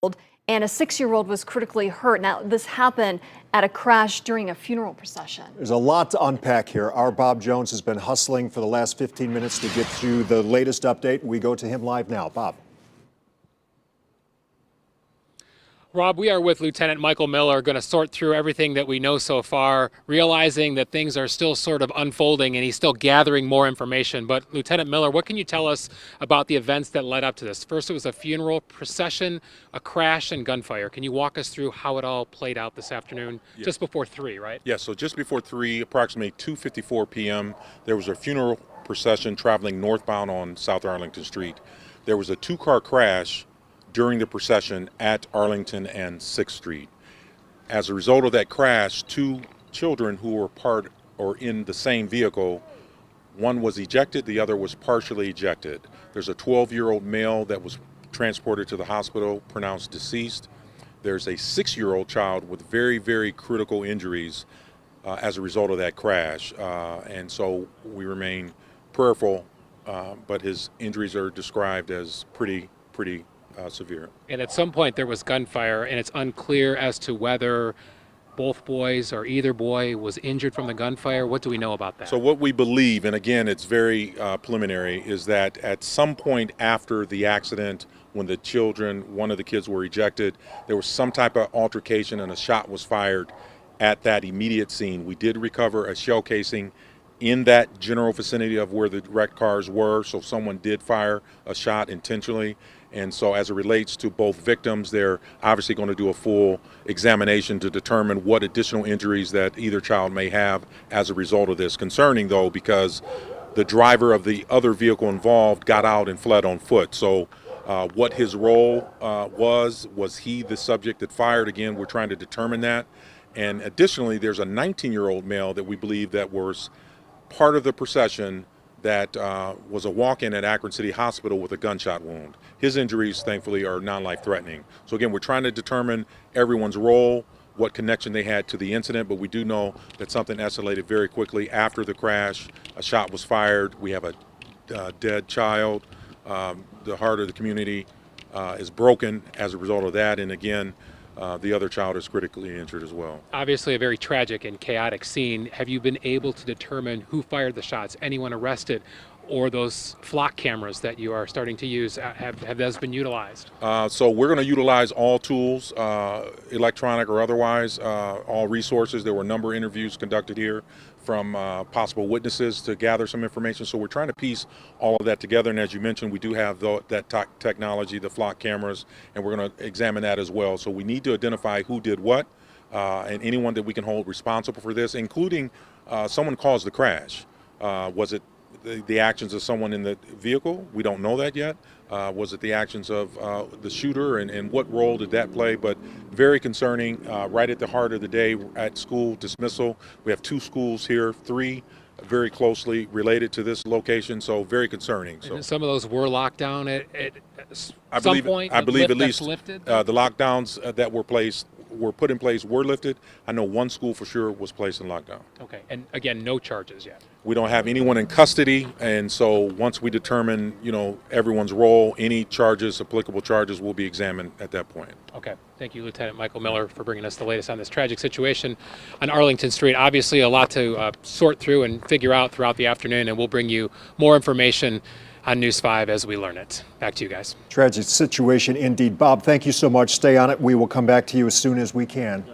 and a 6-year-old was critically hurt. Now, this happened at a crash during a funeral procession. There's a lot to unpack here. Our Bob Jones has been hustling for the last 15 minutes to get you the latest update. We go to him live now. Bob. Rob, we are with Lieutenant Michael Miller, going to sort through everything that we know so far, realizing that things are still sort of unfolding and he's still gathering more information. But Lieutenant Miller, what can you tell us about the events that led up to this? First, it was a funeral procession, a crash, and gunfire. Can you walk us through how it all played out this afternoon, just before 3, right? Yeah, so just before 3, approximately 2:54 p.m., there was a funeral procession traveling northbound on South Arlington Street. There was a 2-car crash during the procession at Arlington and 6th Street. As a result of that crash, 2 children who were part or in the same vehicle, one was ejected, the other was partially ejected. There's a 12-year-old male that was transported to the hospital, pronounced deceased. There's a 6-year-old child with very, very critical injuries as a result of that crash. And so we remain prayerful, but his injuries are described as pretty severe. And at some point there was gunfire, and it's unclear as to whether both boys or either boy was injured from the gunfire. What do we know about that? So what we believe, and again it's very preliminary, is that at some point after the accident, when the children, one of the kids were ejected, there was some type of altercation and a shot was fired at that immediate scene. We did recover a shell casing in that general vicinity of where the wrecked cars were, so someone did fire a shot intentionally. And so as it relates to both victims, they're obviously going to do a full examination to determine what additional injuries that either child may have as a result of this. Concerning though, because the driver of the other vehicle involved got out and fled on foot. So what his role was he the subject that fired? Again, we're trying to determine that. And additionally, there's a 19-year-old male that we believe that was part of the procession that was a walk-in at Akron City Hospital with a gunshot wound. His injuries, thankfully, are non-life-threatening. So again, we're trying to determine everyone's role, what connection they had to the incident, but we do know that something escalated very quickly after the crash. A shot was fired. We have a dead child. The heart of the community is broken as a result of that, and again, the other child is critically injured as well. Obviously a very tragic and chaotic scene. Have you been able to determine who fired the shots? Anyone arrested? Or those flock cameras that you are starting to use, have those been utilized? So we're going to utilize all tools, electronic or otherwise, all resources. There were a number of interviews conducted here from possible witnesses to gather some information. So we're trying to piece all of that together. And as you mentioned, we do have that technology, the flock cameras, and we're going to examine that as well. So we need to identify who did what, and anyone that we can hold responsible for this, including someone caused the crash. Was it the actions of someone in the vehicle? We don't know that yet. Was it the actions of the shooter, and what role did that play? But very concerning, right at the heart of the day at school dismissal. We have 2 schools here, 3 very closely related to this location, so very concerning. So some of those were locked down at some point? I believe at least lifted? The lockdowns that were put in place were lifted. I know one school for sure was placed in lockdown. Okay, and again, no charges yet? We don't have anyone in custody, and so once we determine, everyone's role, any charges, applicable charges, will be examined at that point. Okay, thank you, Lieutenant Michael Miller, for bringing us the latest on this tragic situation on Arlington Street. Obviously, a lot to sort through and figure out throughout the afternoon, and we'll bring you more information on News 5 as we learn it. Back to you guys. Tragic situation indeed. Bob, thank you so much. Stay on it. We will come back to you as soon as we can.